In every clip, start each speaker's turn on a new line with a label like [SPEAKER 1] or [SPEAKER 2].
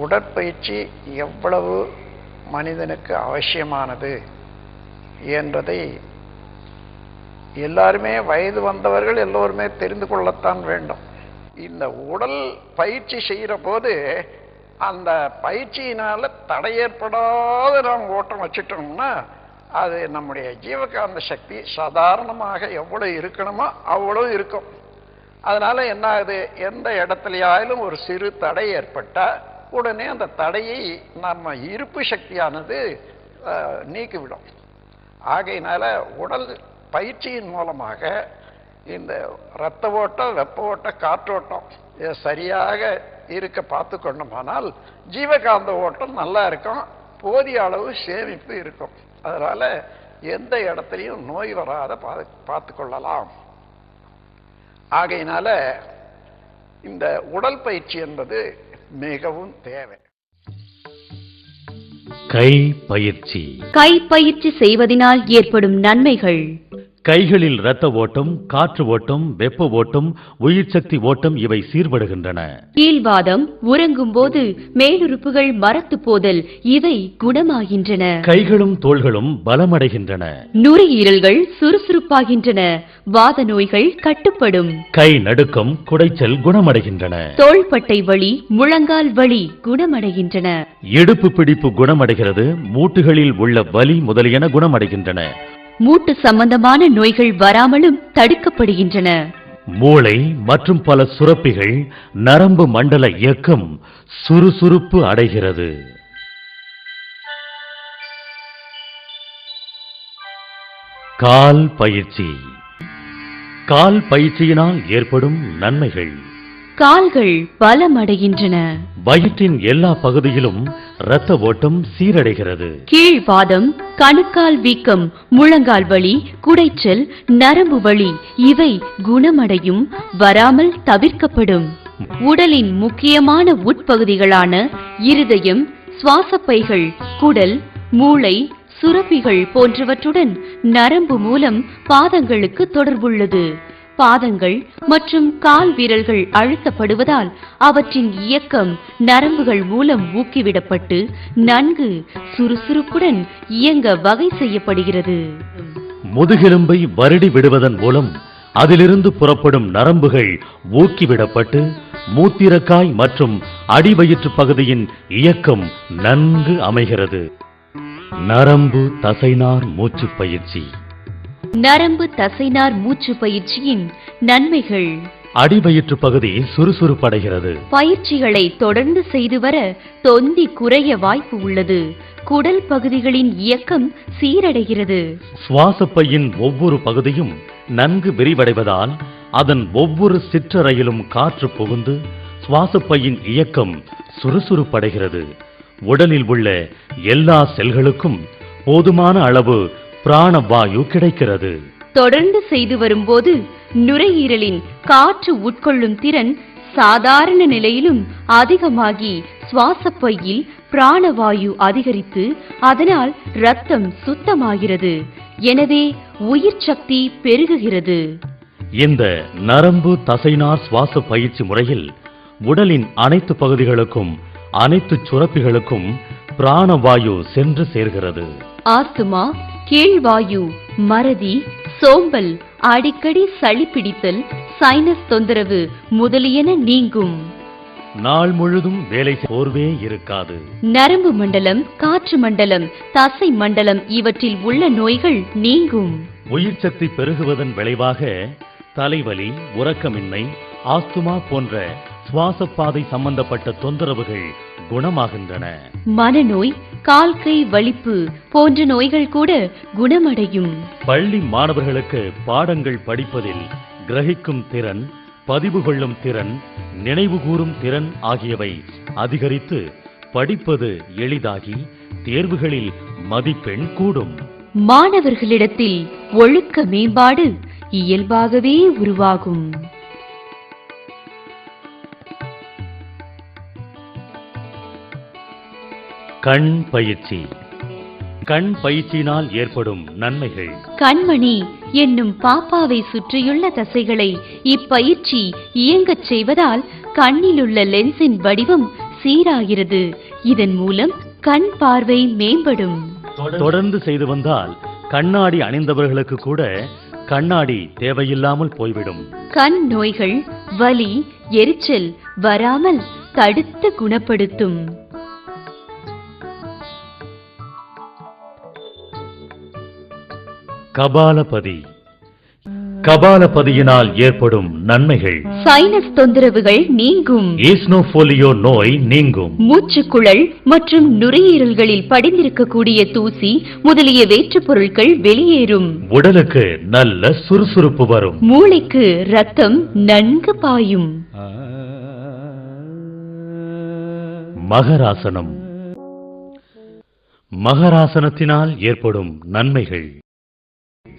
[SPEAKER 1] உடற்பயிற்சி எவ்வளவு மனிதனுக்கு அவசியமானது என்பதை எல்லாருமே, வயது வந்தவர்கள் எல்லோருமே தெரிந்து கொள்ளத்தான் வேண்டும். இந்த உடல் பயிற்சி செய்கிற போது அந்த பயிற்சியினால தடை ஏற்படாத நாம் ஓட்டம் வச்சுட்டோம்னா அது நம்முடைய ஜீவகாந்த சக்தி சாதாரணமாக எவ்வளவு இருக்கணுமோ அவ்வளவு இருக்கும். அதனால என்ன ஆகுது, எந்த இடத்துலயாலும் ஒரு சிறு தடை ஏற்பட்டால் உடனே அந்த தடையை நம்ம இருப்பு சக்தியானது நீக்கிவிடும். ஆகையினால உடல் பயிற்சியின் மூலமாக இந்த இரத்த ஓட்டம், வெப்ப ஓட்டம், காற்றோட்டம் இதை சரியாக இருக்க பார்த்து கொண்டோமானால் ஜீவகாந்த ஓட்டம் நல்லா இருக்கும், போதிய அளவு சேமிப்பு இருக்கும். அதனால எந்த இடத்துலையும் நோய் வராத பார்த்து கொள்ளலாம். ஆகையினால இந்த உடல் பயிற்சி என்பது மிகவும் தேவை.
[SPEAKER 2] கை பயிற்சி.
[SPEAKER 3] கை பயிற்சி செய்வதனால் ஏற்படும் நன்மைகள்:
[SPEAKER 2] கைகளில் இரத்த ஓட்டம், காற்று ஓட்டம், வெப்ப ஓட்டம், உயிர் சக்தி ஓட்டம் இவை சீர்படுகின்றன.
[SPEAKER 3] கீழ்வாதம், உறங்கும் போது மேலுறுப்புகள் மரத்து போதல் இவை குணமாகின்றன.
[SPEAKER 2] கைகளும் தோள்களும் பலமடைகின்றன.
[SPEAKER 3] நுரையீரல்கள் சுறுசுறுப்பாகின்றன. வாத நோய்கள் கட்டுப்படும்.
[SPEAKER 2] கை நடுக்கம், குடைச்சல் குணமடைகின்றன.
[SPEAKER 3] தோள்பட்டை வலி, முழங்கால் வலி குணமடைகின்றன.
[SPEAKER 2] இடுப்பு பிடிப்பு குணமடைகிறது. மூட்டுகளில் உள்ள வலி முதலியன குணமடைகின்றன.
[SPEAKER 3] மூட்டு சம்பந்தமான நோய்கள் வராமலும் தடுக்கப்படுகின்றன.
[SPEAKER 2] மூளை மற்றும் பல சுரப்பிகள், நரம்பு மண்டல இயக்கம் சுறுசுறுப்பு அடைகிறது. கால் பயிற்சி. கால் பயிற்சியினால் ஏற்படும் நன்மைகள்:
[SPEAKER 3] கால்கள் பலமடைகின்றன.
[SPEAKER 2] வயிற்றின் எல்லா பகுதியிலும் இரத்த ஓட்டம் சீரடைகிறது.
[SPEAKER 3] கீழ்வாதம், கணுக்கால் வீக்கம், முழங்கால் வலி, குடைச்சல், நரம்பு வலி இவை குணமடையும், வராமல் தவிர்க்கப்படும். உடலின் முக்கியமான உட்பகுதிகளான இருதயம், சுவாசப்பைகள், குடல், மூளை, சுரப்பிகள் போன்றவற்றுடன் நரம்பு மூலம் பாதங்களுக்கு தொடர்புள்ளது. பாதங்கள் மற்றும் கால் வீரல்கள் அழுத்தப்படுவதால் அவற்றின் இயக்கம் நரம்புகள் மூலம் ஊக்கிவிடப்பட்டு நன்கு சுறுசுறுப்புடன் இயங்க வகை செய்யப்படுகிறது.
[SPEAKER 2] முதுகெலும்பை வருடி விடுவதன் மூலம் அதிலிருந்து புறப்படும் நரம்புகள் ஊக்கிவிடப்பட்டு மூத்திரக்காய் மற்றும் அடிவயிற்று பகுதியின் இயக்கம் நன்கு அமைகிறது. நரம்பு தசைநார் மூச்சு பயிற்சி.
[SPEAKER 3] நரம்பு தசைநார் மூச்சு பயிற்சியின் நன்மைகள்:
[SPEAKER 2] அடிவயிற்று பகுதி சுறுசுறுப்படைகிறது.
[SPEAKER 3] பயிற்சிகளை தொடர்ந்து செய்து வர தொந்தி குறைய வாய்ப்பு உள்ளது. குடல் பகுதிகளின் இயக்கம் சீரடைகிறது.
[SPEAKER 2] சுவாசப்பையின் ஒவ்வொரு பகுதியும் நன்கு விரிவடைவதால் அதன் ஒவ்வொரு சிற்றறையிலும் காற்று புகுந்து சுவாசப்பையின் இயக்கம் சுறுசுறுப்படைகிறது. உடலில் உள்ள எல்லா செல்களுக்கும் போதுமான அளவு பிராணவாயு கிடைக்கிறது.
[SPEAKER 3] தொடர்ந்து செய்து வரும்போது நுரையீரலின் காற்று உட்கொள்ளும் திறன் சாதாரண நிலையிலும் அதிகமாகி சுவாசப்பையில் பிராணவாயு அதிகரித்து அதனால் இரத்தம் சுத்தமாகிறது. எனவே உயிர் சக்தி பெருகுகிறது.
[SPEAKER 2] இந்த நரம்பு தசைநார் சுவாச பயிற்சி முறையில் உடலின் அனைத்து பகுதிகளுக்கும் அனைத்து சுரப்பிகளுக்கும் பிராணவாயு சென்று சேர்கிறது.
[SPEAKER 3] ஆஸ்துமா, கீழ்வாயு, மறதி, சோம்பல், அடிக்கடி சளி பிடித்தல், சைனஸ் தொந்தரவு முதலியன நீங்கும்.
[SPEAKER 2] நாள் முழுதும் வேலை சோர்வே இருக்காது.
[SPEAKER 3] நரம்பு மண்டலம், காற்று மண்டலம், தசை மண்டலம் இவற்றில் உள்ள நோய்கள் நீங்கும்.
[SPEAKER 2] உயிர் சக்தி பெருகுவதன் விளைவாக தலைவலி, உறக்கமின்மை, ஆஸ்துமா போன்ற சுவாசப்பாதை சம்பந்தப்பட்ட தொந்தரவுகள் குணமாகின்றன.
[SPEAKER 3] மனநோய், கால் கை வலிப்பு போன்ற நோய்கள் கூட குணமடையும்.
[SPEAKER 2] பள்ளி மாணவர்களுக்கு பாடங்கள் படிப்பதில் கிரகிக்கும் திறன், பதிவு கொள்ளும் திறன், நினைவு கூறும் திறன் ஆகியவை அதிகரித்து படிப்பது எளிதாகி தேர்வுகளில் மதிப்பெண் கூடும்.
[SPEAKER 3] மாணவர்களிடத்தில் ஒழுக்க மேம்பாடு இயல்பாகவே உருவாகும்.
[SPEAKER 2] கண் பயிற்சி. கண் பயிற்சியினால் ஏற்படும் நன்மைகள்:
[SPEAKER 3] கண்மணி என்னும் பாப்பாவை சுற்றியுள்ள தசைகளை இப்பயிற்சி இயங்கச் செய்வதால் கண்ணிலுள்ள லென்ஸின் வடிவம் சீராகிறது. இதன் மூலம் கண் பார்வை மேம்படும்.
[SPEAKER 2] தொடர்ந்து செய்து வந்தால் கண்ணாடி அணிந்தவர்களுக்கு கூட கண்ணாடி தேவையில்லாமல் போய்விடும்.
[SPEAKER 3] கண் நோய்கள், வலி, எரிச்சல் வராமல் தடுத்து குணப்படுத்தும்.
[SPEAKER 2] கபாலபதி. கபாலபதியினால் ஏற்படும் நன்மைகள்:
[SPEAKER 3] சைனஸ் தொந்தரவுகள் நீங்கும்.
[SPEAKER 2] ஈஸ்னோபோலியோ நோய் நீங்கும்.
[SPEAKER 3] மூச்சுக்குழல் மற்றும் நுரையீரல்களில் படிந்திருக்கக்கூடிய தூசி முதலிய வேற்றுப் பொருட்கள் வெளியேறும்.
[SPEAKER 2] உடலுக்கு நல்ல சுறுசுறுப்பு வரும்.
[SPEAKER 3] மூளைக்கு ரத்தம் நன்கு பாயும்.
[SPEAKER 2] மகராசனம். மகராசனத்தினால் ஏற்படும் நன்மைகள்: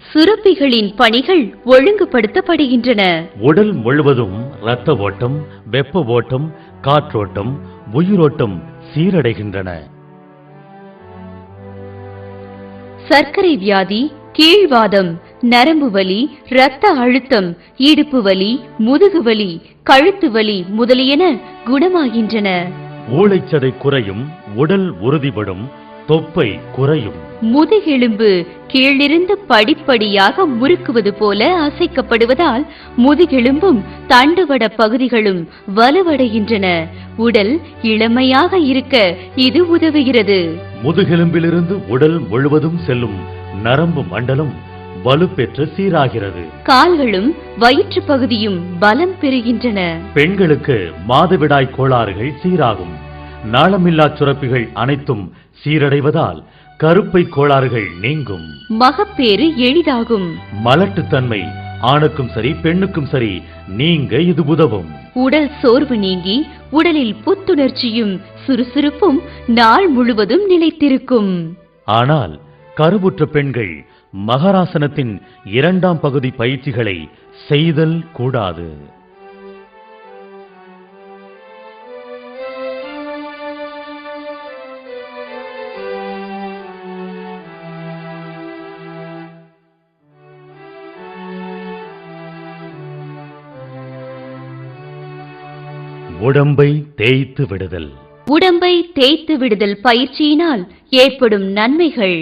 [SPEAKER 3] சுரப்பிகளின் பணிகள் ஒழுங்குபடுத்தப்படுகின்றன.
[SPEAKER 2] உடல் முழுவதும் இரத்த ஓட்டம், வெப்ப ஓட்டம், காற்றோட்டம், உயிரோட்டம் சீரடைகின்றன.
[SPEAKER 3] சர்க்கரை வியாதி, கீழ்வாதம், நரம்பு வலி, இரத்த அழுத்தம், இடுப்பு வலி, முதுகு வலி, கழுத்து வலி முதலியன குணமாகின்றன.
[SPEAKER 2] ஊளைச்சதை குறையும். உடல் உறுதிப்படும். தொப்பை குறையும்.
[SPEAKER 3] முதுகெலும்பு கீழிருந்து படிப்படியாக முறுக்குவது போல அசைக்கப்படுவதால் முதுகெலும்பும் தண்டுவட பகுதிகளும் வலுவடைகின்றன. உடல் இளமையாக இருக்க இது உதவுகிறது.
[SPEAKER 2] முதுகெலும்பிலிருந்து உடல் முழுவதும் செல்லும் நரம்பு மண்டலம் வலுப்பெற்று சீராகிறது.
[SPEAKER 3] கால்களும் வயிற்று பகுதியும் பலம் பெறுகின்றன.
[SPEAKER 2] பெண்களுக்கு மாதவிடாய் கோளாறுகள் சீராகும். நாளமில்லா சுரப்பிகள் அனைத்தும் சீரடைவதால் கருப்பை கோளாறுகள் நீங்கும்.
[SPEAKER 3] மகப்பேறு எளிதாகும்.
[SPEAKER 2] மலட்டுத்தன்மை ஆணுக்கும் சரி பெண்ணுக்கும் சரி நீங்க இது உதவும்.
[SPEAKER 3] உடல் சோர்வு நீங்கி உடலில் புத்துணர்ச்சியும் சுறுசுறுப்பும் நாள் முழுவதும் நிலைத்திருக்கும்.
[SPEAKER 2] ஆனால் கருவுற்ற பெண்கள் மகராசனத்தின் 2ஆம் பகுதி பயிற்சிகளை செய்தல் கூடாது. உடம்பை தேய்த்து விடுதல்.
[SPEAKER 3] உடம்பை தேய்த்து விடுதல் பயிற்சியினால் ஏற்படும் நன்மைகள்: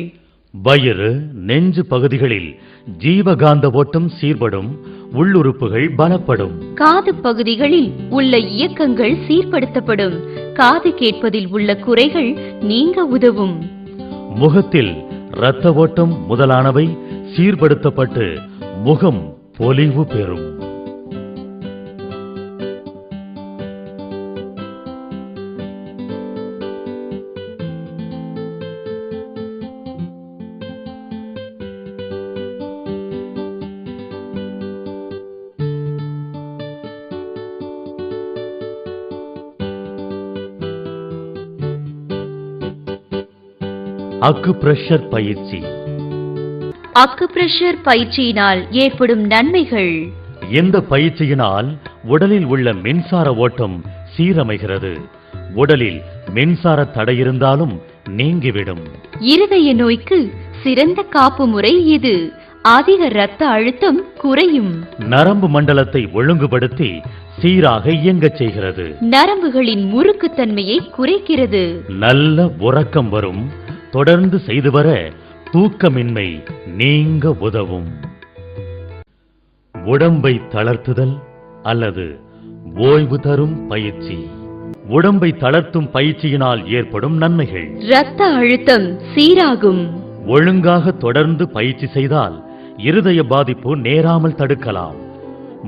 [SPEAKER 2] வயிறு, நெஞ்சு பகுதிகளில் ஜீவகாந்த ஓட்டம் சீர்படும். உள்ளுறுப்புகள் பலப்படும்.
[SPEAKER 3] காது பகுதிகளில் உள்ள இயக்கங்கள் சீர்படுத்தப்படும். காது கேட்பதில் உள்ள குறைகள் நீங்க உதவும்.
[SPEAKER 2] முகத்தில் இரத்த ஓட்டம் முதலானவை சீர்படுத்தப்பட்டு முகம் பொலிவு பெறும். அக்குப்ரெஷர் பயிற்சி.
[SPEAKER 3] அக்குப்ரெஷர் பயிற்சியினால் ஏற்படும் நன்மைகள்:
[SPEAKER 2] இந்த பயிற்சியினால் உடலில் உள்ள மின்சார ஓட்டம் சீரமைகிறது. உடலில் மின்சார தடை இருந்தாலும் நீங்கிவிடும்.
[SPEAKER 3] இருதய நோய்க்கு சிறந்த காப்பு முறை இது. அதிக இரத்த அழுத்தம் குறையும்.
[SPEAKER 2] நரம்பு மண்டலத்தை ஒழுங்குபடுத்தி சீராக இயங்கச் செய்கிறது.
[SPEAKER 3] நரம்புகளின் முறுக்குத்தன்மையை குறைக்கிறது.
[SPEAKER 2] நல்ல உறக்கம் வரும். தொடர்ந்து செய்து வர தூக்கமின்மை நீங்க உதவும். உடம்பை தளர்த்துதல் அல்லது ஓய்வு தரும் பயிற்சி. உடம்பை தளர்த்தும் பயிற்சியினால் ஏற்படும் நன்மைகள்:
[SPEAKER 3] இரத்த அழுத்தம் சீராகும்.
[SPEAKER 2] ஒழுங்காக தொடர்ந்து பயிற்சி செய்தால் இருதய பாதிப்பு நேராமல் தடுக்கலாம்.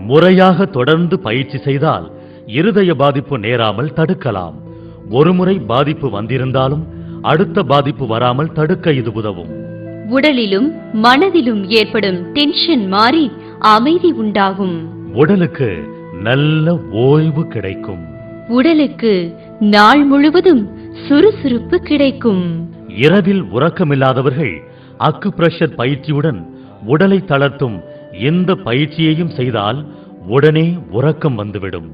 [SPEAKER 2] முறையாக தொடர்ந்து பயிற்சி செய்தால் இருதய பாதிப்பு நேராமல் தடுக்கலாம். ஒருமுறை பாதிப்பு வந்திருந்தாலும் அடுத்த பாதிப்பு வராமல் தடுக்க இது உதவும்.
[SPEAKER 3] உடலிலும் மனதிலும் ஏற்படும் டென்ஷன் மாறி அமைதி உண்டாகும்.
[SPEAKER 2] உடலுக்கு நல்ல ஓய்வு கிடைக்கும்.
[SPEAKER 3] உடலுக்கு நாள் முழுவதும் சுறுசுறுப்பு கிடைக்கும்.
[SPEAKER 2] இரவில் உறக்கமில்லாதவர்கள் அக்குப்ரெஷர் பயிற்சியுடன் உடலை தளர்த்தும் எந்த பயிற்சியையும் செய்தால் உடனே உறக்கம் வந்துவிடும்.